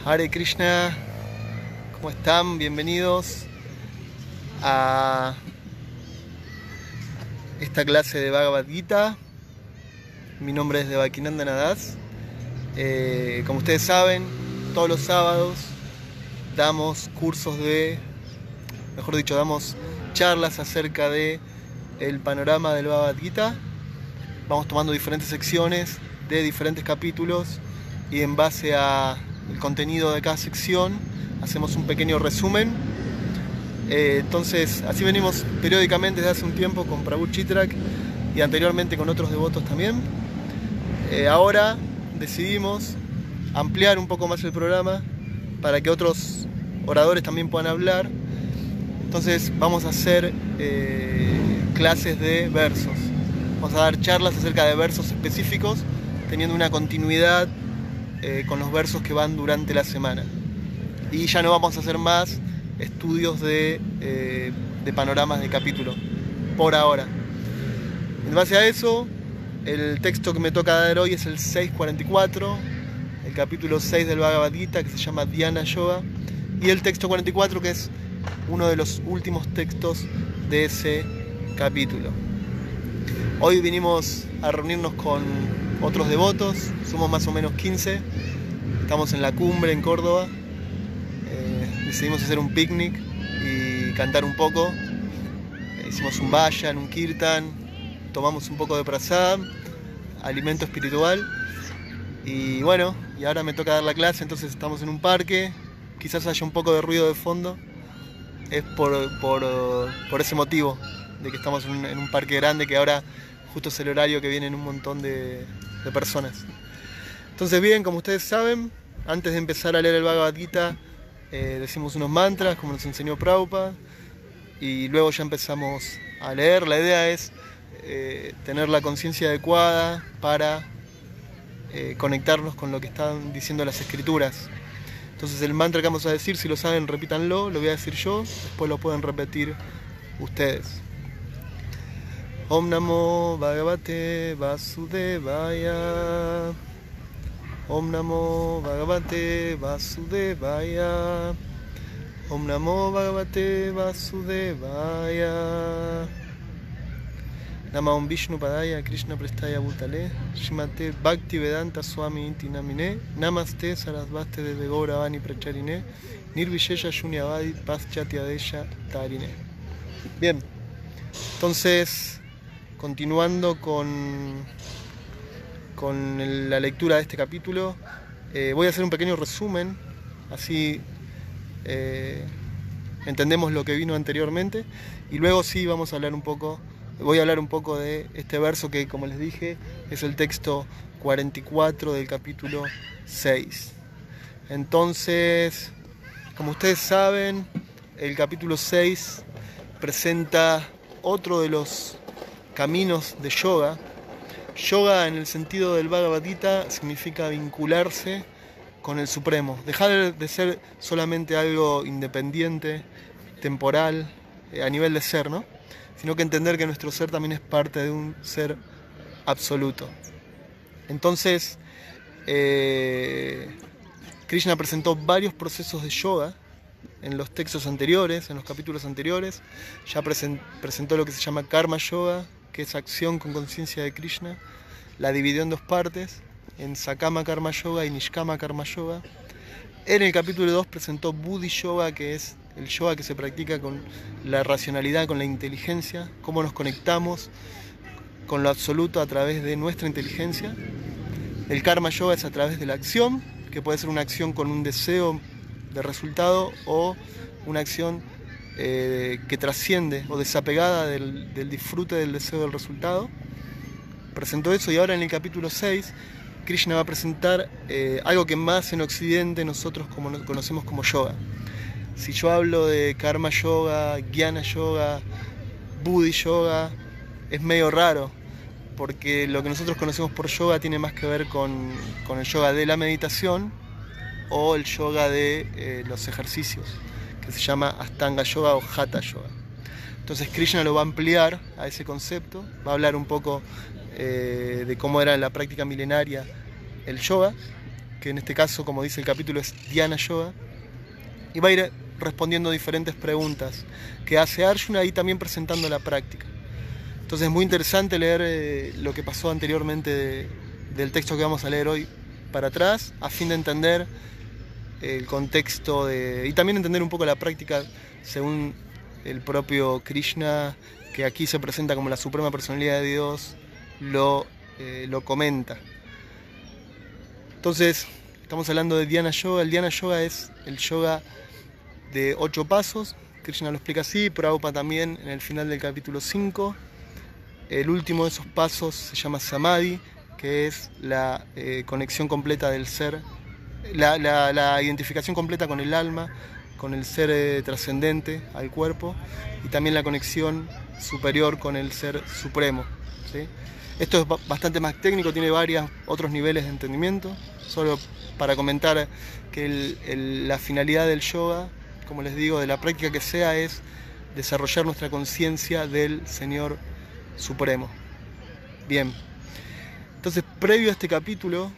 Hare Krishna, ¿cómo están? Bienvenidos a esta clase de Bhagavad Gita. Mi nombre es Devakinandana Das. Como ustedes saben, todos los sábados damos damos charlas acerca de el panorama del Bhagavad Gita. Vamos tomando diferentes secciones de diferentes capítulos y en base a el contenido de cada sección hacemos un pequeño resumen. Entonces así venimos periódicamente desde hace un tiempo con Prabhu Chitrak y anteriormente con otros devotos también. Ahora decidimos ampliar un poco más el programa para que otros oradores también puedan hablar. Entonces vamos a hacer clases de versos. Vamos a dar charlas acerca de versos específicos, teniendo una continuidad con los versos que van durante la semana. Y ya no vamos a hacer más estudios de panoramas de capítulo, por ahora. En base a eso, el texto que me toca dar hoy es el 644, el capítulo 6 del Bhagavad Gita, que se llama Dhyana Yoga, y el texto 44, que es uno de los últimos textos de ese capítulo. Hoy vinimos a reunirnos con otros devotos, somos más o menos 15, estamos en la cumbre en Córdoba, decidimos hacer un picnic y cantar un poco, hicimos un vayan, un kirtan, tomamos un poco de prasad, alimento espiritual, y bueno, y ahora me toca dar la clase, entonces estamos en un parque, quizás haya un poco de ruido de fondo, es por ese motivo, de que estamos en un parque grande, que ahora justo es el horario que vienen un montón de personas. Entonces bien, como ustedes saben, antes de empezar a leer el Bhagavad Gita, decimos unos mantras, como nos enseñó Prabhupada, y luego ya empezamos a leer. La idea es tener la conciencia adecuada para conectarnos con lo que están diciendo las escrituras. Entonces el mantra que vamos a decir, si lo saben, repítanlo, lo voy a decir yo, después lo pueden repetir ustedes. Om Namo Bhagavate Vasudevaya. Om Namo Bhagavate Vasudevaya. Om Namo Bhagavate Vasudevaya. Namah Vishnu Padaya Krishna Prestaya Bhutale Shrimate Bhakti Vedanta Swami Inti Namine Namaste Sarasvaste Deve Gauravani Pracharine Nirvishesha Shunyavadi Paschatyadeya Tarine. Bien, entonces continuando con la lectura de este capítulo, voy a hacer un pequeño resumen, así entendemos lo que vino anteriormente, y luego sí voy a hablar un poco de este verso que, como les dije, es el texto 44 del capítulo 6. Entonces, como ustedes saben, el capítulo 6 presenta otro de los caminos de yoga. Yoga, en el sentido del Bhagavad Gita, significa vincularse con el Supremo, dejar de ser solamente algo independiente, temporal, a nivel de ser, ¿no? Sino que entender que nuestro ser también es parte de un ser absoluto. Entonces, Krishna presentó varios procesos de yoga en los textos anteriores, en los capítulos anteriores. Ya presentó lo que se llama Karma Yoga, que es acción con conciencia de Krishna. La dividió en dos partes, en Sakama Karma Yoga y Nishkama Karma Yoga. En el capítulo 2 presentó Buddhi Yoga, que es el yoga que se practica con la racionalidad, con la inteligencia, cómo nos conectamos con lo absoluto a través de nuestra inteligencia. El Karma Yoga es a través de la acción, que puede ser una acción con un deseo de resultado o una acción que trasciende o desapegada del disfrute del deseo del resultado. Presentó eso, y ahora en el capítulo 6 Krishna va a presentar algo que más en Occidente nosotros conocemos como yoga. Si yo hablo de Karma Yoga, Jnana Yoga, Buddhi Yoga, es medio raro, porque lo que nosotros conocemos por yoga tiene más que ver con el yoga de la meditación o el yoga de los ejercicios, que se llama Astanga Yoga o Hatha Yoga. Entonces Krishna lo va a ampliar a ese concepto, va a hablar un poco de cómo era en la práctica milenaria el yoga, que en este caso, como dice el capítulo, es Dhyana Yoga, y va a ir respondiendo diferentes preguntas que hace Arjuna y también presentando la práctica. Entonces es muy interesante leer lo que pasó anteriormente del texto que vamos a leer hoy para atrás, a fin de entender el contexto y también entender un poco la práctica según el propio Krishna, que aquí se presenta como la suprema personalidad de Dios, lo comenta. Entonces estamos hablando de Dhyana Yoga. El Dhyana Yoga es el yoga de 8 pasos. Krishna lo explica así, Prabhupada también en el final del capítulo 5. El último de esos pasos se llama Samadhi, que es la conexión completa del ser, la identificación completa con el alma, con el ser trascendente al cuerpo, y también la conexión superior con el ser supremo, ¿sí? Esto es bastante más técnico, tiene varios otros niveles de entendimiento. Solo para comentar que la finalidad del yoga, como les digo, de la práctica que sea, es desarrollar nuestra conciencia del Señor Supremo. Bien, entonces previo a este capítulo,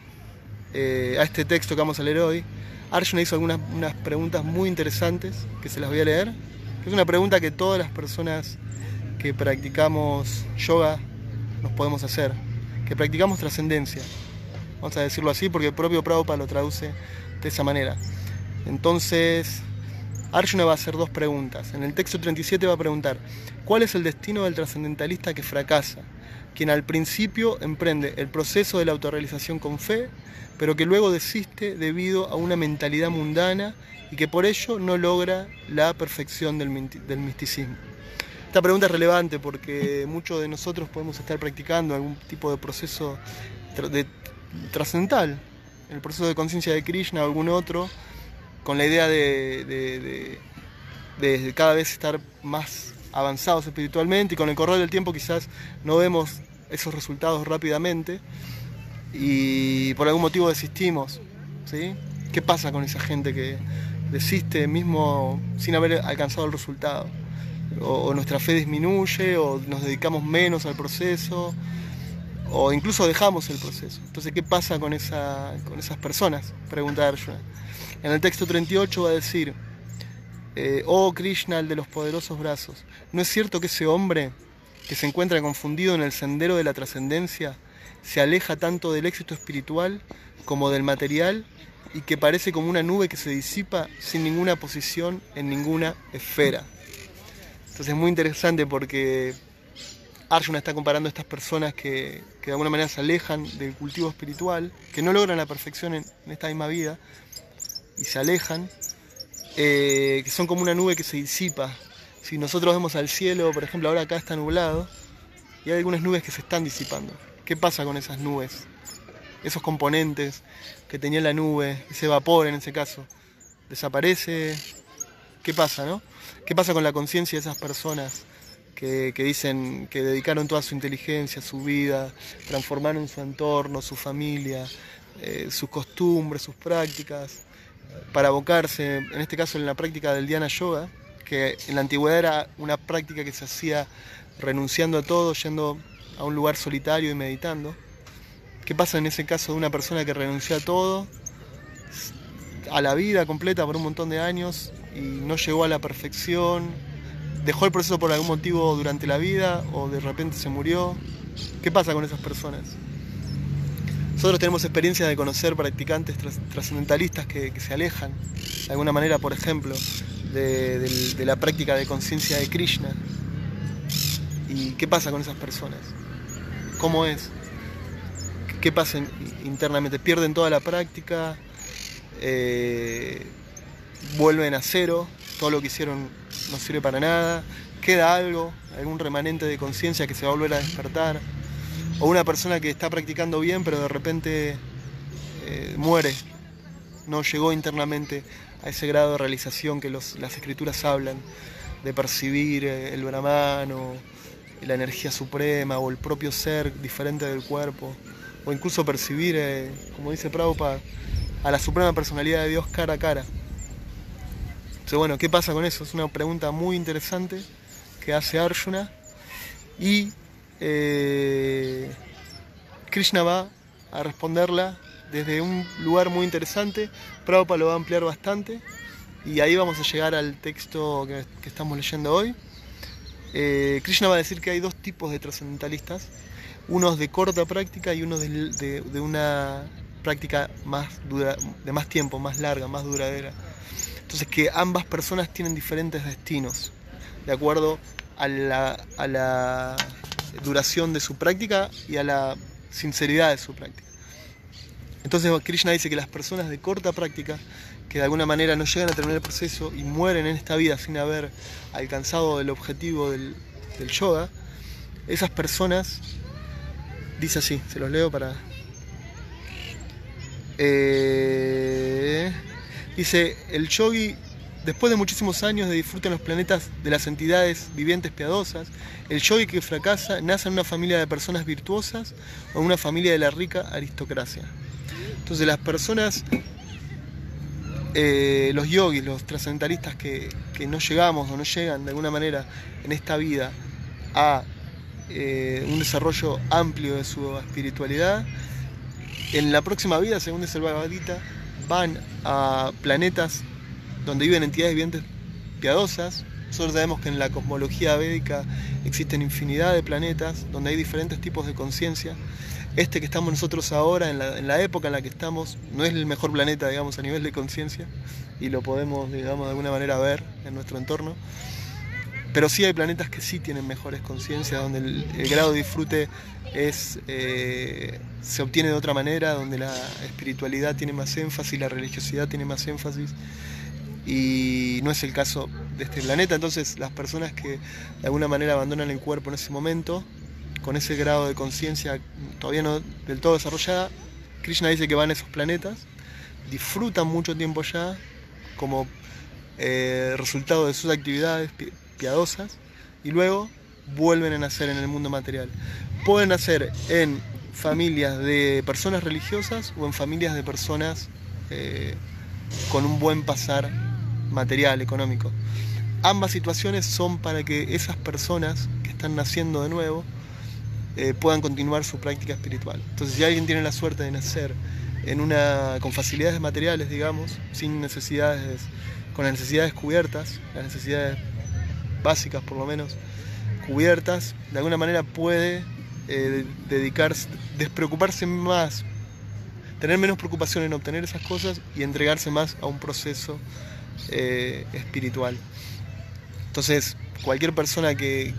a este texto que vamos a leer hoy, Arjuna hizo unas preguntas muy interesantes que se las voy a leer. Es una pregunta que todas las personas que practicamos yoga nos podemos hacer, que practicamos trascendencia, vamos a decirlo así porque el propio Prabhupada lo traduce de esa manera. Entonces Arjuna va a hacer 2 preguntas. En el texto 37 va a preguntar: ¿cuál es el destino del trascendentalista que fracasa? Quien al principio emprende el proceso de la autorrealización con fe, pero que luego desiste debido a una mentalidad mundana y que por ello no logra la perfección del misticismo. Esta pregunta es relevante porque muchos de nosotros podemos estar practicando algún tipo de proceso trascendental, el proceso de conciencia de Krishna o algún otro, con la idea de cada vez estar más avanzados espiritualmente, y con el correr del tiempo quizás no vemos esos resultados rápidamente y por algún motivo desistimos, ¿sí? ¿Qué pasa con esa gente que desiste mismo sin haber alcanzado el resultado? O nuestra fe disminuye, o nos dedicamos menos al proceso, o incluso dejamos el proceso. Entonces, ¿qué pasa con esas personas? Pregunta Arjuna. En el texto 38 va a decir: oh Krishna, el de los poderosos brazos, ¿no es cierto que ese hombre que se encuentra confundido en el sendero de la trascendencia se aleja tanto del éxito espiritual como del material, y que parece como una nube que se disipa sin ninguna posición en ninguna esfera? Entonces es muy interesante porque Arjuna está comparando a estas personas que de alguna manera se alejan del cultivo espiritual, que no logran la perfección en esta misma vida y se alejan, que son como una nube que se disipa. Si nosotros vemos al cielo, por ejemplo, ahora acá está nublado y hay algunas nubes que se están disipando. ¿Qué pasa con esas nubes? Esos componentes que tenía la nube, ese vapor en ese caso, ¿desaparece? ¿Qué pasa, no? ¿Qué pasa con la conciencia de esas personas que dicen que dedicaron toda su inteligencia, su vida, transformaron su entorno, su familia, sus costumbres, sus prácticas, para abocarse, en este caso en la práctica del Dhyana Yoga, que en la antigüedad era una práctica que se hacía renunciando a todo, yendo a un lugar solitario y meditando? ¿Qué pasa en ese caso de una persona que renunció a todo, a la vida completa por un montón de años y no llegó a la perfección, dejó el proceso por algún motivo durante la vida o de repente se murió? ¿Qué pasa con esas personas? Nosotros tenemos experiencia de conocer practicantes trascendentalistas que se alejan de alguna manera, por ejemplo, de la práctica de conciencia de Krishna. ¿Y qué pasa con esas personas? ¿Cómo es? ¿Qué pasa internamente? ¿Pierden toda la práctica? ¿Vuelven a cero? ¿Todo lo que hicieron no sirve para nada? ¿Queda algo? ¿Algún remanente de conciencia que se va a volver a despertar? O una persona que está practicando bien pero de repente muere, no llegó internamente a ese grado de realización que las escrituras hablan, de percibir el Brahman o la energía suprema o el propio ser diferente del cuerpo, o incluso percibir, como dice Prabhupada, a la suprema personalidad de Dios cara a cara. Entonces, bueno, ¿qué pasa con eso? Es una pregunta muy interesante que hace Arjuna, y Krishna va a responderla desde un lugar muy interesante. Prabhupada lo va a ampliar bastante y ahí vamos a llegar al texto que estamos leyendo hoy. Krishna va a decir que hay dos tipos de trascendentalistas, unos de corta práctica y unos de una práctica de más tiempo, más larga, más duradera. Entonces, que ambas personas tienen diferentes destinos de acuerdo a la duración de su práctica y a la sinceridad de su práctica. Entonces Krishna dice que las personas de corta práctica, que de alguna manera no llegan a terminar el proceso y mueren en esta vida sin haber alcanzado el objetivo del yoga, esas personas, dice así, se los leo para... dice, el yogi, después de muchísimos años de disfrute en los planetas de las entidades vivientes piadosas, el yogi que fracasa nace en una familia de personas virtuosas o en una familia de la rica aristocracia. Entonces las personas, los yogis, los trascendentalistas que no llegamos o no llegan de alguna manera en esta vida a un desarrollo amplio de su espiritualidad, en la próxima vida, según dice el Bhagavad Gita, van a planetas donde viven entidades vivientes piadosas. Nosotros sabemos que en la cosmología védica existen infinidad de planetas donde hay diferentes tipos de conciencia. Este que estamos nosotros ahora, en la época en la que estamos, no es el mejor planeta, digamos, a nivel de conciencia, y lo podemos, digamos, de alguna manera ver en nuestro entorno. Pero sí hay planetas que sí tienen mejores conciencias, donde el grado de disfrute se obtiene de otra manera, donde la espiritualidad tiene más énfasis, la religiosidad tiene más énfasis, y no es el caso de este planeta. Entonces las personas que de alguna manera abandonan el cuerpo en ese momento, con ese grado de conciencia todavía no del todo desarrollada, Krishna dice que van a esos planetas, disfrutan mucho tiempo allá como resultado de sus actividades piadosas, y luego vuelven a nacer en el mundo material. Pueden nacer en familias de personas religiosas o en familias de personas con un buen pasar material, económico. Ambas situaciones son para que esas personas que están naciendo de nuevo puedan continuar su práctica espiritual. Entonces, si alguien tiene la suerte de nacer con facilidades materiales, digamos, sin necesidades, con las necesidades cubiertas, las necesidades básicas por lo menos cubiertas, de alguna manera puede dedicarse, despreocuparse más, tener menos preocupación en obtener esas cosas y entregarse más a un proceso espiritual. Entonces, cualquier persona que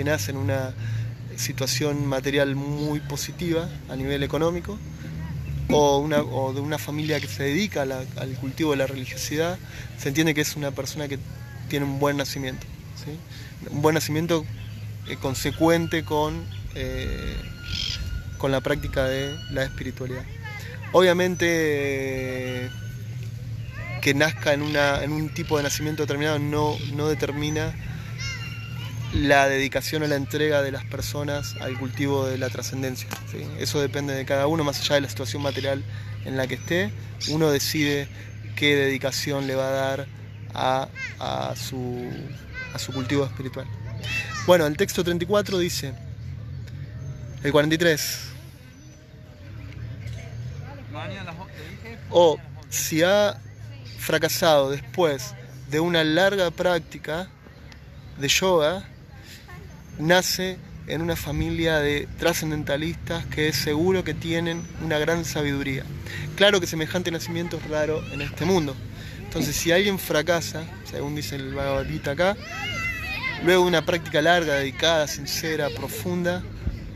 nace en una situación material muy positiva a nivel económico, o de una familia que se dedica al cultivo de la religiosidad, se entiende que es una persona que tiene un buen nacimiento, ¿sí? Un buen nacimiento consecuente con la práctica de la espiritualidad. Obviamente que nazca en un tipo de nacimiento determinado no determina la dedicación o la entrega de las personas al cultivo de la trascendencia, ¿sí? Eso depende de cada uno, más allá de la situación material en la que esté. Uno decide qué dedicación le va a dar a su cultivo espiritual. Bueno, el texto 34 dice, el 43, o si ha fracasado después de una larga práctica de yoga, nace en una familia de trascendentalistas que es seguro que tienen una gran sabiduría. Claro que semejante nacimiento es raro en este mundo. Entonces, si alguien fracasa, según dice el Bhagavad Gita acá, luego de una práctica larga, dedicada, sincera, profunda,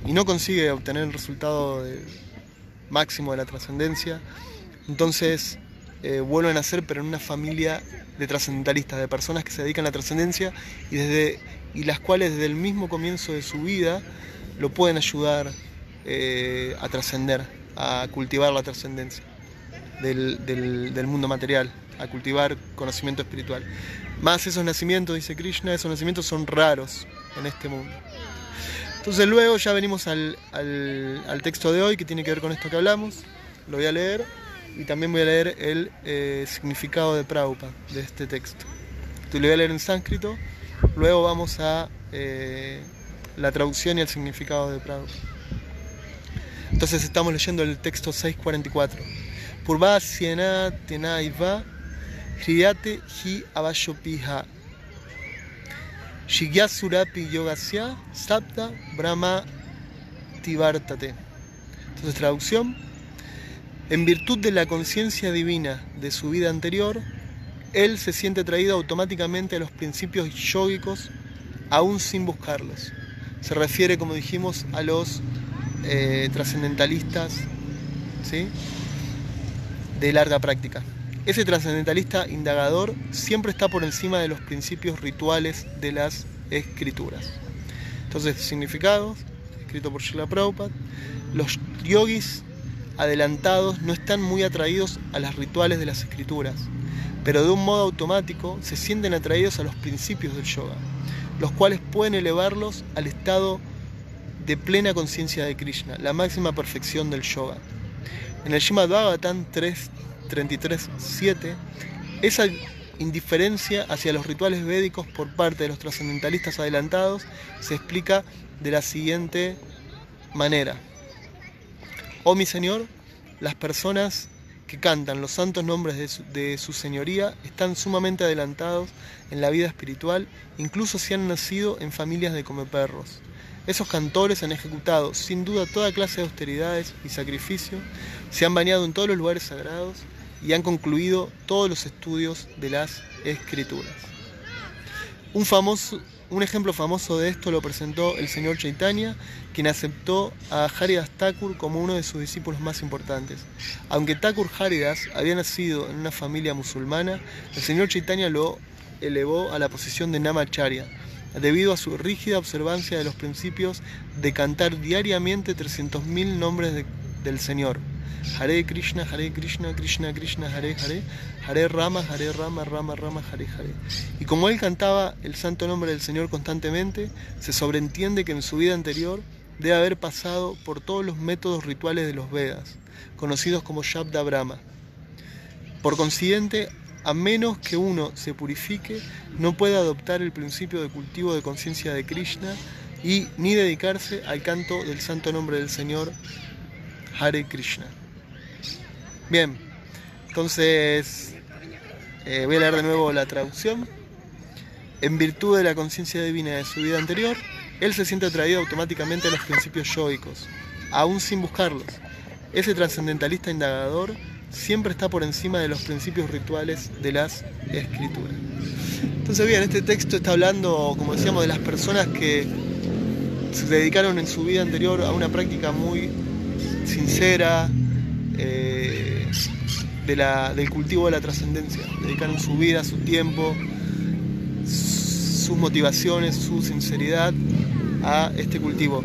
y no consigue obtener el resultado máximo de la trascendencia, entonces vuelve a nacer, pero en una familia de trascendentalistas, de personas que se dedican a la trascendencia y las cuales desde el mismo comienzo de su vida lo pueden ayudar a trascender, a cultivar la trascendencia del mundo material, a cultivar conocimiento espiritual. Más esos nacimientos, dice Krishna, esos nacimientos son raros en este mundo. Entonces luego ya venimos al texto de hoy, que tiene que ver con esto que hablamos. Lo voy a leer y también voy a leer el significado de Prabhupada de este texto. Lo voy a leer en sánscrito, luego vamos a la traducción y el significado de Prabhupada. Entonces estamos leyendo el texto 644. Purva siena tenaiva hriyate hi avashopiha shigyasurapi yogasya sapta brahma tivartate. Entonces, traducción: en virtud de la conciencia divina de su vida anterior, él se siente atraído automáticamente a los principios yógicos, aún sin buscarlos. Se refiere, como dijimos, a los trascendentalistas, ¿sí?, de larga práctica. Ese trascendentalista indagador siempre está por encima de los principios rituales de las escrituras. Entonces, significados, escrito por Srila Prabhupada: los yogis adelantados no están muy atraídos a los rituales de las escrituras, pero de un modo automático se sienten atraídos a los principios del yoga, los cuales pueden elevarlos al estado de plena conciencia de Krishna, la máxima perfección del yoga. En el Srimad Bhagavatam 3.33.7, esa indiferencia hacia los rituales védicos por parte de los trascendentalistas adelantados se explica de la siguiente manera: oh mi Señor, las personas que cantan los santos nombres de su señoría están sumamente adelantados en la vida espiritual, incluso si han nacido en familias de comeperros. Esos cantores han ejecutado sin duda toda clase de austeridades y sacrificios, se han bañado en todos los lugares sagrados y han concluido todos los estudios de las escrituras. Un ejemplo famoso de esto lo presentó el señor Chaitanya, quien aceptó a Haridas Thakur como uno de sus discípulos más importantes. Aunque Thakur Haridas había nacido en una familia musulmana, el señor Chaitanya lo elevó a la posición de Namacharya, debido a su rígida observancia de los principios de cantar diariamente 300.000 nombres del Señor. Hare Krishna, Krishna Krishna, Hare Hare, Hare Rama, Rama Rama, Hare Hare. Y como él cantaba el santo nombre del Señor constantemente, se sobreentiende que en su vida anterior debe haber pasado por todos los métodos rituales de los Vedas, conocidos como Shabda Brahma. Por consiguiente, a menos que uno se purifique, no puede adoptar el principio de cultivo de conciencia de Krishna y ni dedicarse al canto del santo nombre del Señor, Hare Krishna. Bien, entonces voy a leer de nuevo la traducción. En virtud de la conciencia divina de su vida anterior, él se siente atraído automáticamente a los principios yógicos, aún sin buscarlos. Ese trascendentalista indagador siempre está por encima de los principios rituales de las escrituras. Entonces, bien, este texto está hablando, como decíamos, de las personas que se dedicaron en su vida anterior a una práctica muy sincera del cultivo de la trascendencia. Dedicaron su vida, su tiempo, sus motivaciones, su sinceridad a este cultivo.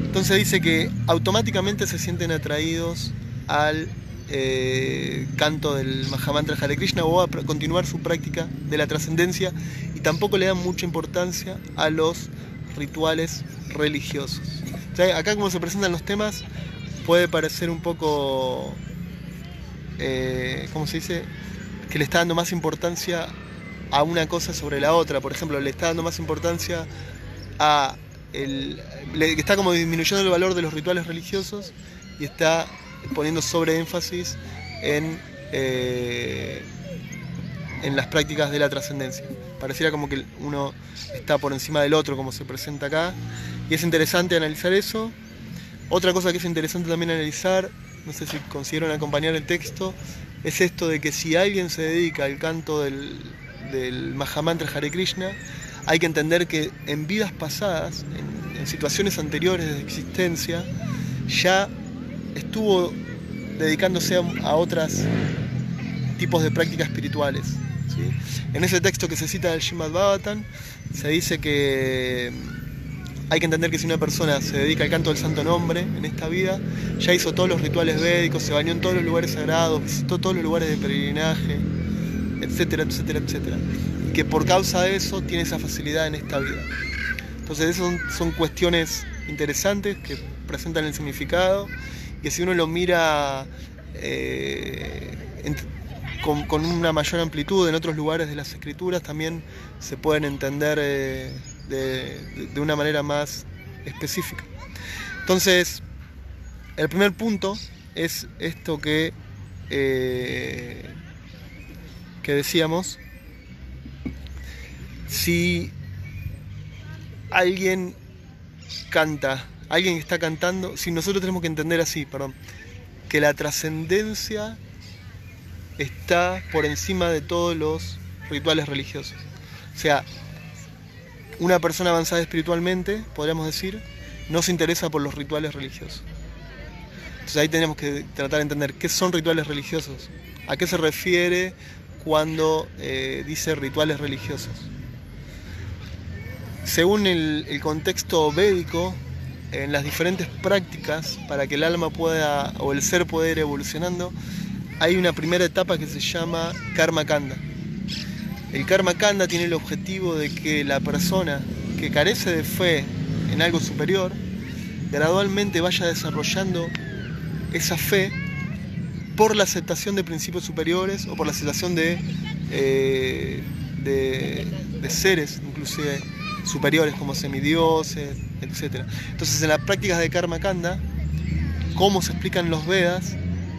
Entonces dice que automáticamente se sienten atraídos al canto del Mahamantra Hare Krishna o a continuar su práctica de la trascendencia, y tampoco le dan mucha importancia a los rituales religiosos. O sea, acá, como se presentan los temas, puede parecer un poco, ¿cómo se dice?, que le está dando más importancia a una cosa sobre la otra. Por ejemplo, le está dando más importancia a está como disminuyendo el valor de los rituales religiosos y está poniendo sobre énfasis en las prácticas de la trascendencia. Pareciera como que uno está por encima del otro, como se presenta acá, y es interesante analizar eso. Otra cosa que es interesante también analizar, no sé si consiguieron acompañar el texto, es esto de que si alguien se dedica al canto del Mahamantra Hare Krishna, hay que entender que en vidas pasadas, en situaciones anteriores de existencia, ya estuvo dedicándose a otros tipos de prácticas espirituales, ¿sí? En ese texto que se cita del Srimad Bhagavatam se dice que hay que entender que si una persona se dedica al canto del santo nombre en esta vida, ya hizo todos los rituales védicos, se bañó en todos los lugares sagrados, visitó todos los lugares de peregrinaje, etcétera, etcétera, etcétera, y que por causa de eso tiene esa facilidad en esta vida. Entonces son cuestiones interesantes que presentan el significado, que si uno lo mira con una mayor amplitud en otros lugares de las escrituras, también se pueden entender de una manera más específica. Entonces, El primer punto es esto que decíamos. Si alguien está cantando, si nosotros tenemos que entender así, que la trascendencia está por encima de todos los rituales religiosos. O sea, una persona avanzada espiritualmente, podríamos decir, no se interesa por los rituales religiosos. Entonces ahí tenemos que tratar de entender qué son rituales religiosos, a qué se refiere cuando dice rituales religiosos. Según el contexto védico, en las diferentes prácticas para que el alma pueda, o el ser pueda ir evolucionando, hay una primera etapa que se llama Karma Kanda. El Karma Kanda tiene el objetivo de que la persona que carece de fe en algo superior gradualmente vaya desarrollando esa fe por la aceptación de principios superiores o por la aceptación de seres inclusive superiores como semidioses, etc. Entonces en las prácticas de Karma Kanda, como se explican los Vedas,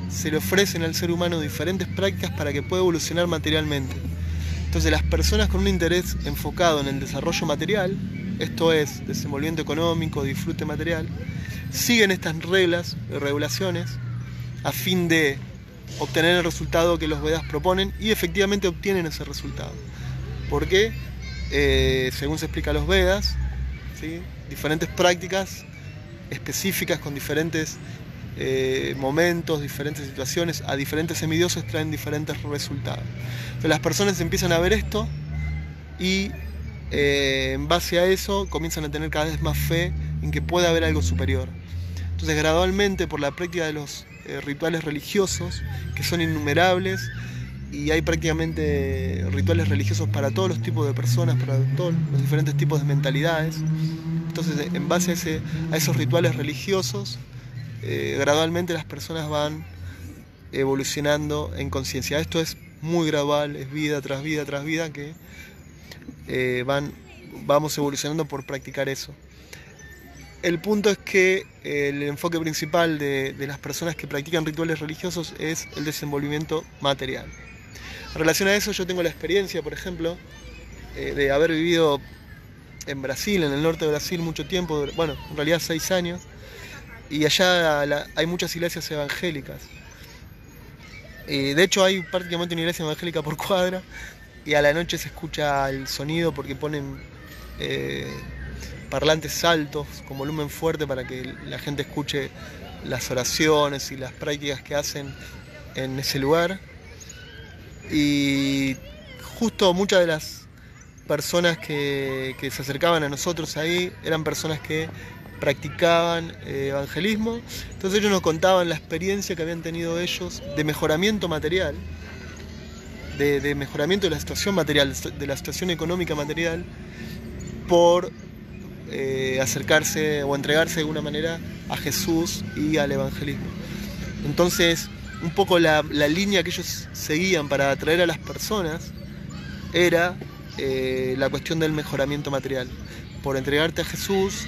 se le ofrecen al ser humano diferentes prácticas para que pueda evolucionar materialmente. Entonces las personas con un interés enfocado en el desarrollo material, esto es, desenvolvimiento económico, disfrute material, siguen estas reglas y regulaciones a fin de obtener el resultado que los Vedas proponen y efectivamente obtienen ese resultado. ¿Por qué? Según se explica los Vedas, ¿sí? Diferentes prácticas específicas con diferentes momentos, diferentes situaciones, a diferentes semidioses traen diferentes resultados. Entonces las personas empiezan a ver esto y en base a eso comienzan a tener cada vez más fe en que puede haber algo superior. Entonces gradualmente, por la práctica de los rituales religiosos, que son innumerables, y hay prácticamente rituales religiosos para todos los tipos de personas, para todos los diferentes tipos de mentalidades. Entonces en base a esos rituales religiosos, gradualmente las personas van evolucionando en conciencia. Esto es muy gradual, es vida tras vida tras vida que vamos evolucionando por practicar eso. El punto es que el enfoque principal de las personas que practican rituales religiosos es el desenvolvimiento material. En relación a eso, yo tengo la experiencia, por ejemplo, de haber vivido en Brasil, en el norte de Brasil, mucho tiempo, bueno, en realidad 6 años, y allá hay muchas iglesias evangélicas. De hecho, hay prácticamente una iglesia evangélica por cuadra, y a la noche se escucha el sonido porque ponen parlantes altos con volumen fuerte para que la gente escuche las oraciones y las prácticas que hacen en ese lugar. Y justo muchas de las personas que se acercaban a nosotros ahí eran personas que practicaban evangelismo. Entonces ellos nos contaban la experiencia que habían tenido ellos de mejoramiento material, de mejoramiento de la situación material, de la situación económica material, por acercarse o entregarse de alguna manera a Jesús y al evangelismo. Entonces, un poco la línea que ellos seguían para atraer a las personas era la cuestión del mejoramiento material. Por entregarte a Jesús,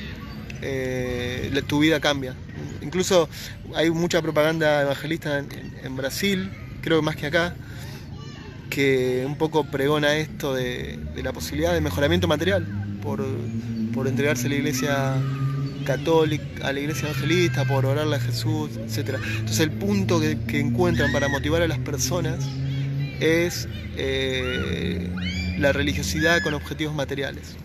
tu vida cambia. Incluso hay mucha propaganda evangelista en Brasil, creo que más que acá, que un poco pregona esto de la posibilidad de mejoramiento material por entregarse a la iglesia católica, a la iglesia evangelista, por orarle a Jesús, etc. Entonces el punto que encuentran para motivar a las personas es la religiosidad con objetivos materiales.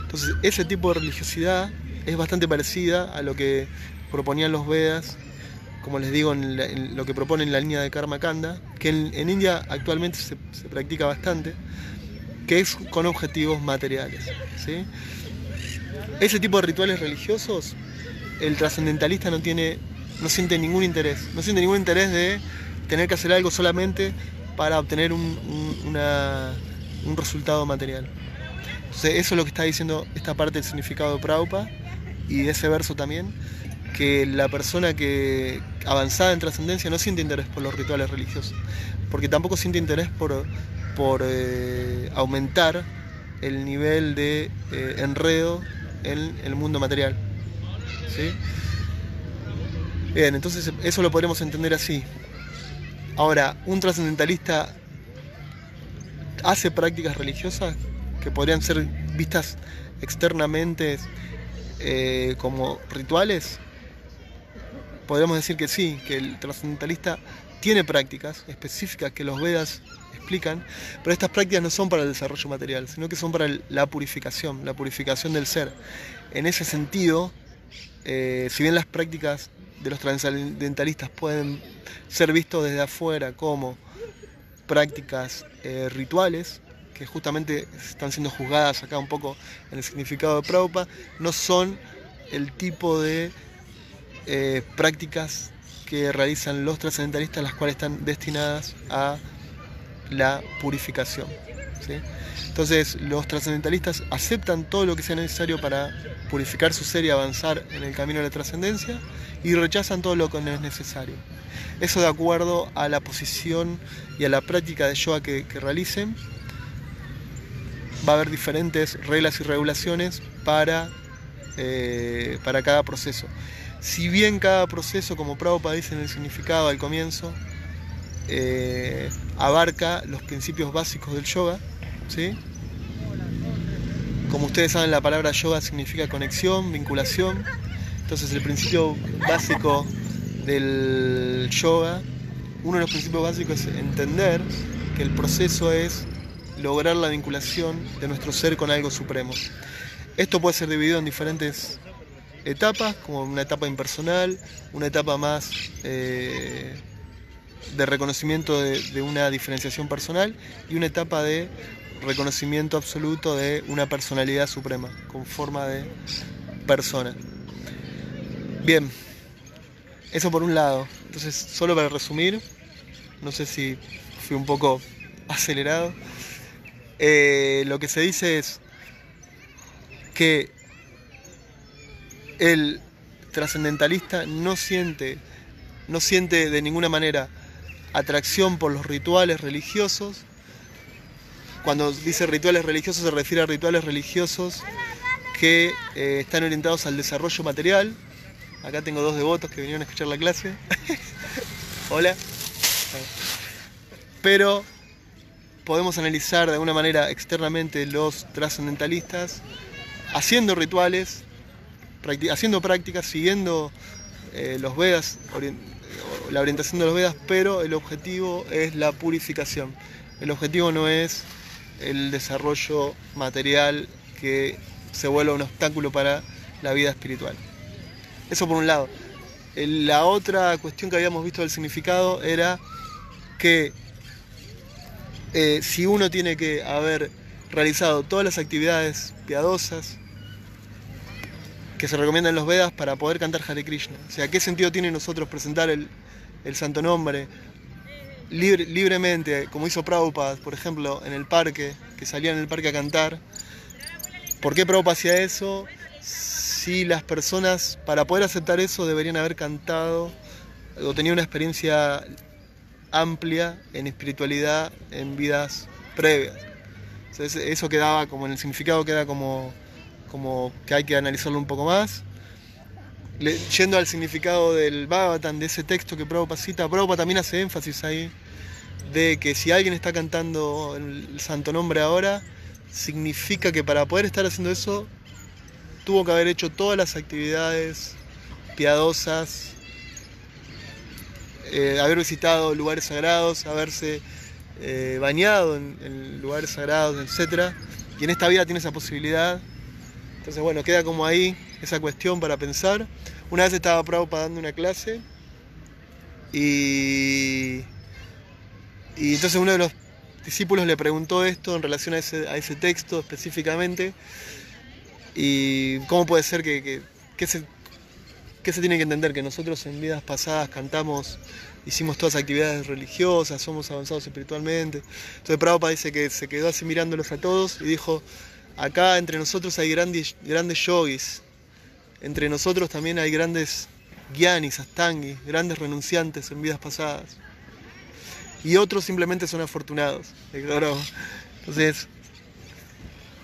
Entonces ese tipo de religiosidad es bastante parecida a lo que proponían los Vedas, como les digo, en lo que proponen la línea de Karma Kanda, que en India actualmente se practica bastante, que es con objetivos materiales, ¿sí? Ese tipo de rituales religiosos, el trascendentalista no siente ningún interés. No siente ningún interés de tener que hacer algo solamente para obtener un resultado material. Entonces eso es lo que está diciendo esta parte del significado de Prabhupada y de ese verso también, que la persona que avanzada en trascendencia no siente interés por los rituales religiosos, porque tampoco siente interés por aumentar el nivel de enredo en el mundo material, ¿sí? Bien, entonces eso lo podremos entender así. Ahora, un trascendentalista hace prácticas religiosas que podrían ser vistas externamente como rituales. Podríamos decir que sí, que el trascendentalista tiene prácticas específicas que los Vedas explican, pero estas prácticas no son para el desarrollo material, sino que son para la purificación del ser. En ese sentido, si bien las prácticas de los trascendentalistas pueden ser vistos desde afuera como prácticas rituales, que justamente están siendo juzgadas acá un poco en el significado de Prabhupada, no son el tipo de prácticas que realizan los trascendentalistas, las cuales están destinadas a la purificación, ¿sí? Entonces los trascendentalistas aceptan todo lo que sea necesario para purificar su ser y avanzar en el camino de la trascendencia, y rechazan todo lo que no es necesario. Eso de acuerdo a la posición y a la práctica de yoga que realicen. Va a haber diferentes reglas y regulaciones para cada proceso. Si bien cada proceso, como Prabhupada dice en el significado al comienzo, abarca los principios básicos del yoga, ¿sí? Como ustedes saben, la palabra yoga significa conexión, vinculación. Entonces el principio básico del yoga, uno de los principios básicos es entender que el proceso es lograr la vinculación de nuestro ser con algo supremo. Esto puede ser dividido en diferentes etapas, como una etapa impersonal, una etapa más de reconocimiento de una diferenciación personal, y una etapa de reconocimiento absoluto de una personalidad suprema, con forma de persona. Bien, eso por un lado. Entonces, solo para resumir, no sé si fui un poco acelerado, lo que se dice es que el trascendentalista no siente de ninguna manera atracción por los rituales religiosos. Cuando dice rituales religiosos se refiere a rituales religiosos que están orientados al desarrollo material. Acá tengo dos devotos que vinieron a escuchar la clase. Hola. Pero podemos analizar de alguna manera externamente los trascendentalistas haciendo rituales, haciendo prácticas, siguiendo los Vedas, la orientación de los Vedas, pero el objetivo es la purificación. El objetivo no es el desarrollo material que se vuelva un obstáculo para la vida espiritual. Eso por un lado. La otra cuestión que habíamos visto del significado era que si uno tiene que haber realizado todas las actividades piadosas que se recomiendan en los Vedas para poder cantar Hare Krishna, o sea, ¿qué sentido tiene nosotros presentar el santo nombre libremente, como hizo Prabhupada, por ejemplo, en el parque, que salía en el parque a cantar? ¿Por qué Prabhupada hacía eso? Si las personas, para poder aceptar eso, deberían haber cantado o tenido una experiencia amplia en espiritualidad en vidas previas. Entonces, eso quedaba como en el significado, queda como que hay que analizarlo un poco más. Yendo al significado del Bhagavatam, de ese texto que Prabhupada cita, Prabhupada también hace énfasis ahí de que si alguien está cantando el santo nombre ahora, significa que para poder estar haciendo eso tuvo que haber hecho todas las actividades piadosas, haber visitado lugares sagrados, haberse bañado en lugares sagrados, etc. Y en esta vida tiene esa posibilidad. Entonces, bueno, queda como ahí esa cuestión para pensar. Una vez estaba Prabhupada dando una clase y entonces uno de los discípulos le preguntó esto en relación a ese texto específicamente, y cómo puede ser que se tiene que entender que nosotros en vidas pasadas cantamos, hicimos todas actividades religiosas, somos avanzados espiritualmente. Entonces Prabhupada dice que se quedó así mirándolos a todos y dijo: acá entre nosotros hay grandes yogis, entre nosotros también hay grandes gyanis, astangis, grandes renunciantes en vidas pasadas, y otros simplemente son afortunados. Entonces,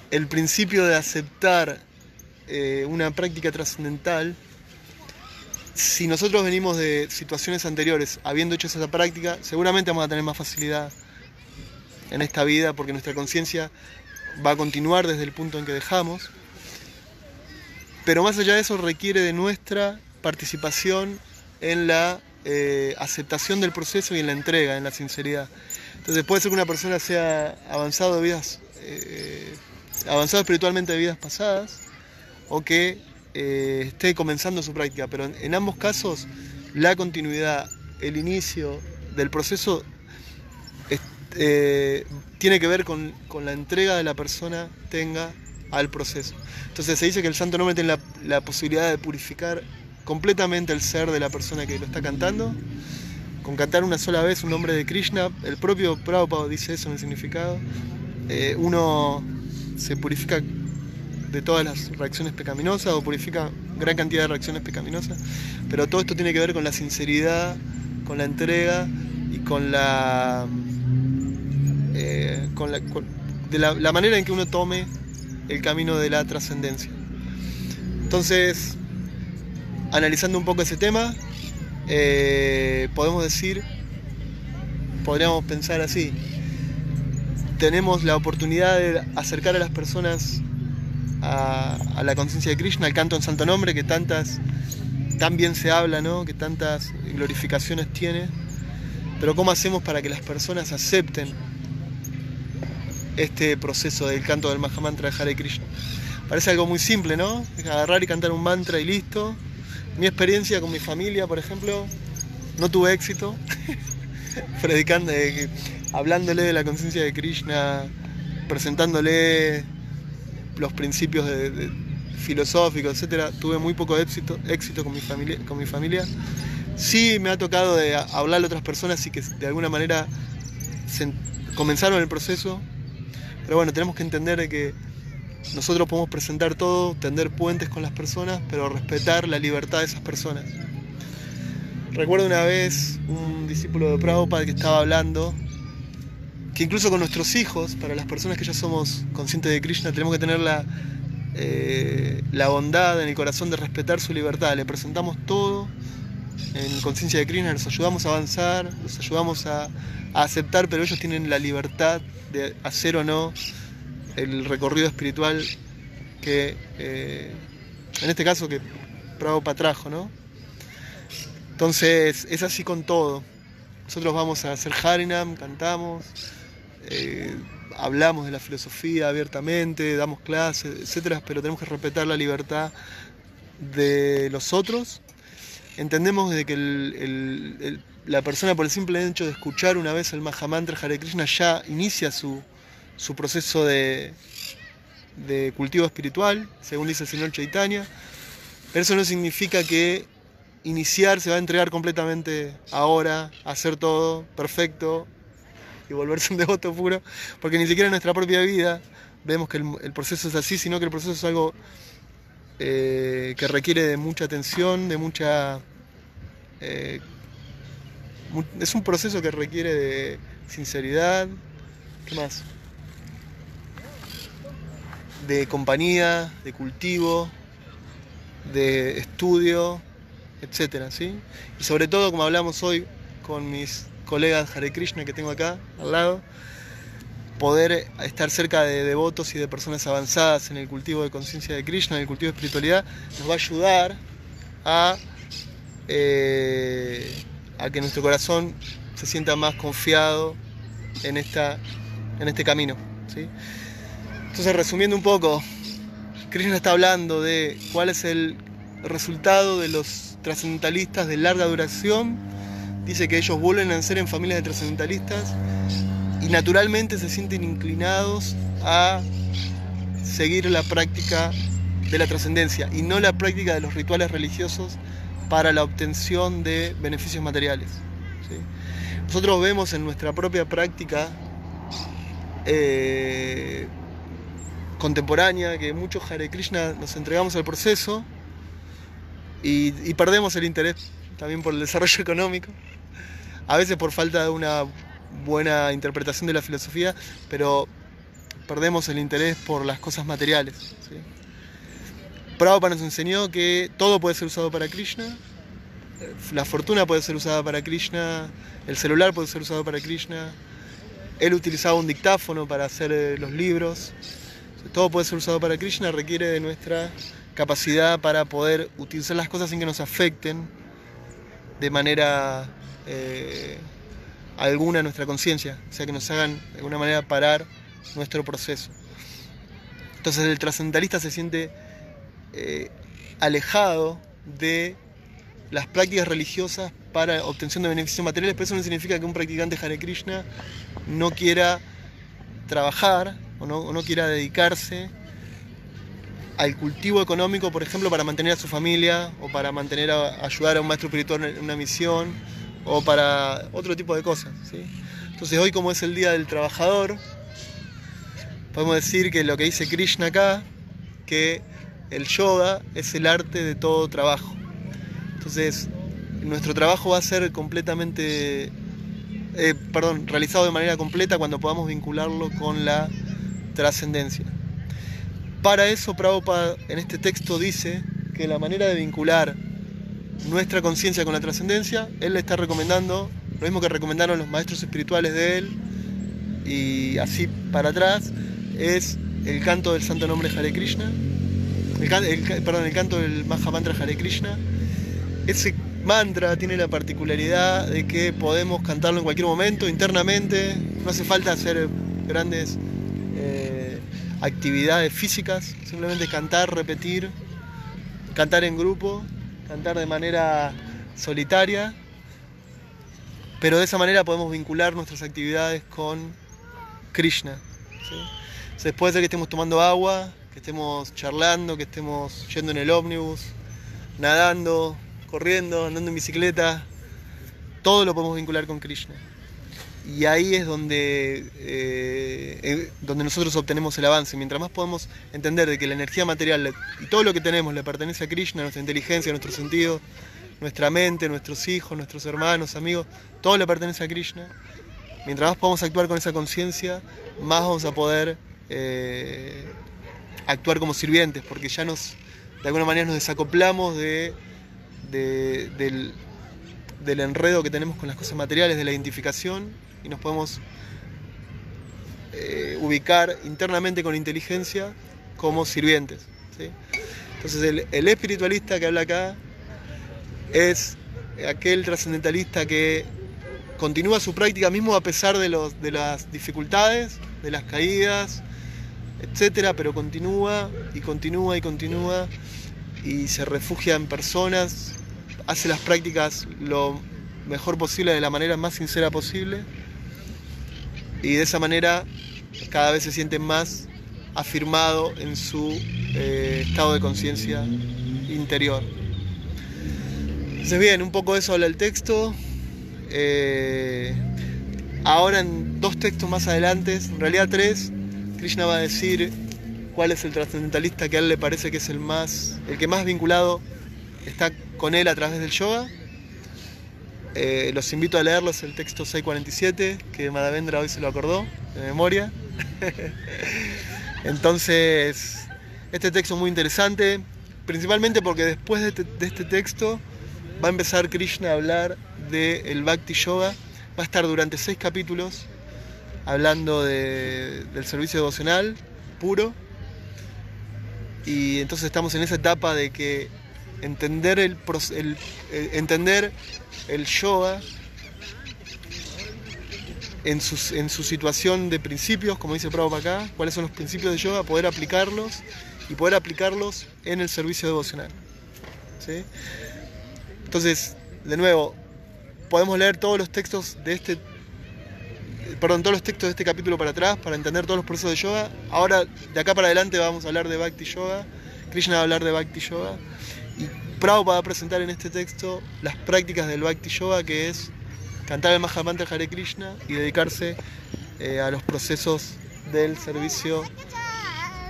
el principio de aceptar una práctica trascendental si nosotros venimos de situaciones anteriores habiendo hecho esa práctica, seguramente vamos a tener más facilidad en esta vida porque nuestra conciencia va a continuar desde el punto en que dejamos. Pero más allá de eso requiere de nuestra participación en la aceptación del proceso y en la entrega, en la sinceridad. Entonces puede ser que una persona sea avanzado espiritualmente de vidas pasadas o que esté comenzando su práctica, pero en ambos casos la continuidad, el inicio del proceso tiene que ver con la entrega de la persona tenga al proceso. Entonces se dice que el Santo Nombre tiene la posibilidad de purificar completamente el ser de la persona que lo está cantando. Con cantar una sola vez un nombre de Krishna, el propio Prabhupada dice eso en el significado, uno se purifica de todas las reacciones pecaminosas o purifica gran cantidad de reacciones pecaminosas, pero todo esto tiene que ver con la sinceridad, con la entrega y con la manera en que uno tome el camino de la trascendencia. Entonces, analizando un poco ese tema, podríamos pensar así: tenemos la oportunidad de acercar a las personas a la conciencia de Krishna, al canto en santo nombre que tan bien se habla, ¿no? Que tantas glorificaciones tiene, pero ¿cómo hacemos para que las personas acepten este proceso del canto del Mahamantra de Hare Krishna? Parece algo muy simple, ¿no? Es agarrar y cantar un mantra y listo. Mi experiencia con mi familia, por ejemplo, no tuve éxito predicando, hablándole de la conciencia de Krishna, presentándole los principios filosóficos, etc. Tuve muy poco éxito con mi familia. Sí me ha tocado de hablarle a otras personas y que de alguna manera comenzaron el proceso, pero bueno, tenemos que entender de que nosotros podemos presentar todo, tender puentes con las personas, pero respetar la libertad de esas personas. Recuerdo una vez un discípulo de Prabhupada que estaba hablando que incluso con nuestros hijos, para las personas que ya somos conscientes de Krishna, tenemos que tener la bondad en el corazón de respetar su libertad. Le presentamos todo en conciencia de Krishna, los ayudamos a avanzar, los ayudamos a aceptar, pero ellos tienen la libertad de hacer o no el recorrido espiritual que, en este caso, que Prabhupada trajo, ¿no? Entonces, es así con todo. Nosotros vamos a hacer Harinam, cantamos, hablamos de la filosofía abiertamente, damos clases, etcétera, pero tenemos que respetar la libertad de los otros. Entendemos de que la persona, por el simple hecho de escuchar una vez el Mahamantra Hare Krishna, ya inicia su proceso de cultivo espiritual, según dice el señor Chaitanya. Pero eso no significa que iniciar se va a entregar completamente ahora, hacer todo perfecto y volverse un devoto puro, porque ni siquiera en nuestra propia vida vemos que el proceso es así, sino que el proceso es algo que requiere de mucha atención, de mucha... es un proceso que requiere de sinceridad, ¿qué más? De compañía, de cultivo, de estudio, etcétera, ¿sí? Y sobre todo, como hablamos hoy con mis colegas Hare Krishna que tengo acá al lado, poder estar cerca de devotos y de personas avanzadas en el cultivo de conciencia de Krishna, en el cultivo de espiritualidad, nos va a ayudar a que nuestro corazón se sienta más confiado en este camino, ¿sí? Entonces, resumiendo un poco, Krishna está hablando de cuál es el resultado de los trascendentalistas de larga duración. Dice que ellos vuelven a nacer en familias de trascendentalistas y naturalmente se sienten inclinados a seguir la práctica de la trascendencia y no la práctica de los rituales religiosos para la obtención de beneficios materiales, ¿sí? Nosotros vemos en nuestra propia práctica contemporánea que muchos Hare Krishna nos entregamos al proceso y perdemos el interés también por el desarrollo económico, a veces por falta de una buena interpretación de la filosofía, pero perdemos el interés por las cosas materiales, ¿sí? Prabhupada nos enseñó que todo puede ser usado para Krishna La fortuna puede ser usada para Krishna, el celular puede ser usado para Krishna, él utilizaba un dictáfono para hacer los libros. Todo puede ser usado para Krishna, requiere de nuestra capacidad para poder utilizar las cosas sin que nos afecten de manera alguna nuestra conciencia, o sea, que nos hagan de alguna manera parar nuestro proceso. Entonces el trascendentalista se siente alejado de las prácticas religiosas para obtención de beneficios materiales, pero eso no significa que un practicante Hare Krishna no quiera trabajar o no quiera dedicarse al cultivo económico, por ejemplo, para mantener a su familia o para ayudar a un maestro espiritual en una misión o para otro tipo de cosas, ¿sí? Entonces hoy, como es el Día del Trabajador, podemos decir que lo que dice Krishna acá, que el yoga es el arte de todo trabajo. Entonces, nuestro trabajo va a ser realizado de manera completa cuando podamos vincularlo con la trascendencia. Para eso, Prabhupada en este texto dice que la manera de vincular nuestra conciencia con la trascendencia, él le está recomendando lo mismo que recomendaron los maestros espirituales de él, y así para atrás, es el canto del santo nombre Hare Krishna, el canto del Mahamantra Hare Krishna. Ese mantra tiene la particularidad de que podemos cantarlo en cualquier momento, internamente, no hace falta hacer grandes actividades físicas, simplemente cantar, repetir, cantar en grupo, cantar de manera solitaria, pero de esa manera podemos vincular nuestras actividades con Krishna, ¿sí? Entonces puede ser que estemos tomando agua, que estemos charlando, que estemos yendo en el ómnibus, nadando, corriendo, andando en bicicleta, todo lo podemos vincular con Krishna. Y ahí es donde nosotros obtenemos el avance. Mientras más podemos entender de que la energía material y todo lo que tenemos le pertenece a Krishna, nuestra inteligencia, nuestro sentido, nuestra mente, nuestros hijos, nuestros hermanos, amigos, todo le pertenece a Krishna. Mientras más podamos actuar con esa conciencia, más vamos a poder actuar como sirvientes, porque ya de alguna manera nos desacoplamos del enredo que tenemos con las cosas materiales, de la identificación, y nos podemos ubicar internamente con inteligencia como sirvientes, ¿sí? Entonces el espiritualista que habla acá es aquel trascendentalista que continúa su práctica mismo a pesar de las dificultades, de las caídas, etcétera, pero continúa y se refugia en personas, hace las prácticas lo mejor posible, de la manera más sincera posible, y de esa manera cada vez se siente más afirmado en su estado de conciencia interior. Entonces bien, un poco de eso habla el texto. Ahora en 2 textos más adelante, en realidad 3, Krishna va a decir cuál es el trascendentalista que a él le parece que es el que más vinculado está con él a través del yoga. Los invito a leerlos, el texto 647, que Madhavendra hoy se lo acordó de memoria. Entonces, este texto es muy interesante, principalmente porque después de este texto va a empezar Krishna a hablar del Bhakti Yoga. Va a estar durante 6 capítulos hablando del servicio devocional puro, y entonces estamos en esa etapa de que entender el yoga en su situación de principios, como dice Prabhupada acá, cuáles son los principios de yoga, poder aplicarlos en el servicio devocional, ¿sí? Entonces, de nuevo, podemos leer todos los textos de este capítulo para atrás para entender todos los procesos de yoga. Ahora, de acá para adelante, vamos a hablar de Bhakti Yoga. Krishna va a hablar de Bhakti Yoga. Y Prabhupada va a presentar en este texto las prácticas del Bhakti Yoga, que es cantar el Mahamantra Hare Krishna y dedicarse a los procesos del servicio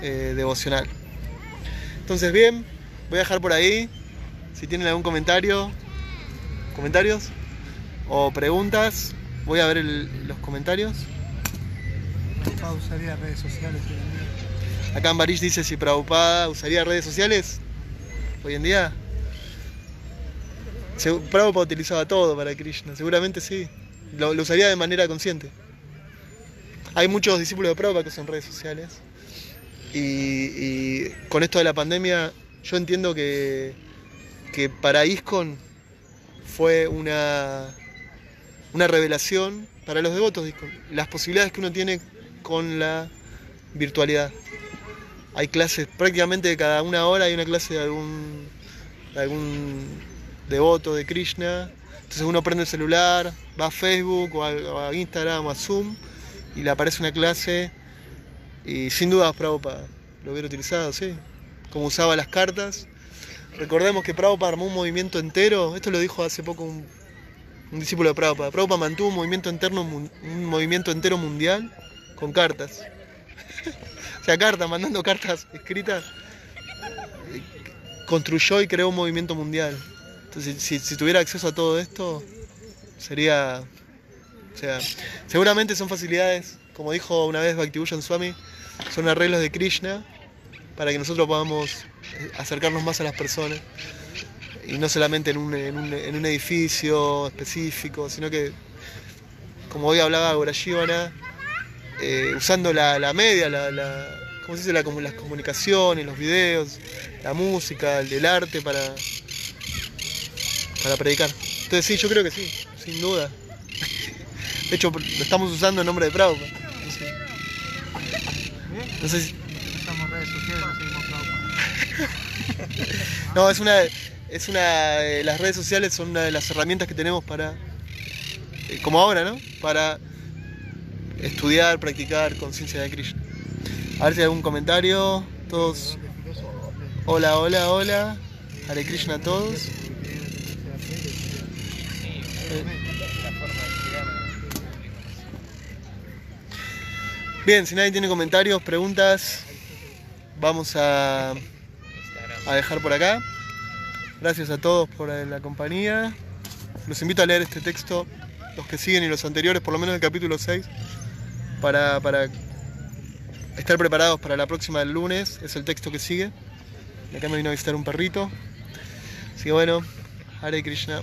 devocional. Entonces, bien, voy a dejar por ahí. Si tienen algún comentarios o preguntas, voy a ver los comentarios. ¿Prabhupada usaría redes sociales hoy en día? Acá Ambarish dice si Prabhupada usaría redes sociales hoy en día. Prabhupada utilizaba todo para Krishna, seguramente sí. Lo usaría de manera consciente. Hay muchos discípulos de Prabhupada que usan redes sociales. Y con esto de la pandemia, yo entiendo que para ISKCON fue una revelación para los devotos de ISKCON. Las posibilidades que uno tiene con la virtualidad. Hay clases prácticamente cada una hora, hay una clase de algún devoto de Krishna. Entonces uno prende el celular, va a Facebook o a Instagram o a Zoom y le aparece una clase y sin duda Prabhupada lo hubiera utilizado, sí. Como usaba las cartas. Recordemos que Prabhupada armó un movimiento entero, esto lo dijo hace poco un discípulo de Prabhupada. Prabhupada mantuvo un movimiento entero mundial con cartas. O sea, mandando cartas escritas, construyó y creó un movimiento mundial. Entonces, si tuviera acceso a todo esto, sería... O sea, seguramente son facilidades, como dijo una vez Bhaktivinoda Swami, son arreglos de Krishna para que nosotros podamos acercarnos más a las personas. Y no solamente en un edificio específico, sino que, como hoy hablaba Gaurajivana, usando la media, ¿cómo se dice? Las comunicaciones, los videos, la música, el arte para predicar. Entonces sí, yo creo que sí, sin duda. De hecho, lo estamos usando en nombre de Prabhupada. No sé si... Estamos en redes sociales, no seguimos Prabhupada. No, las redes sociales son una de las herramientas que tenemos para, como ahora, ¿no? Para estudiar, practicar conciencia de Krishna. A ver si hay algún comentario. Todos. Hola, hola, hola. Hare Krishna a todos. Bien, si nadie tiene comentarios, preguntas, vamos a dejar por acá. Gracias a todos por la compañía. Los invito a leer este texto, los que siguen y los anteriores, por lo menos el capítulo 6, para estar preparados para la próxima del lunes. Es el texto que sigue. Y acá me vino a visitar un perrito. Así que bueno, Hare Krishna.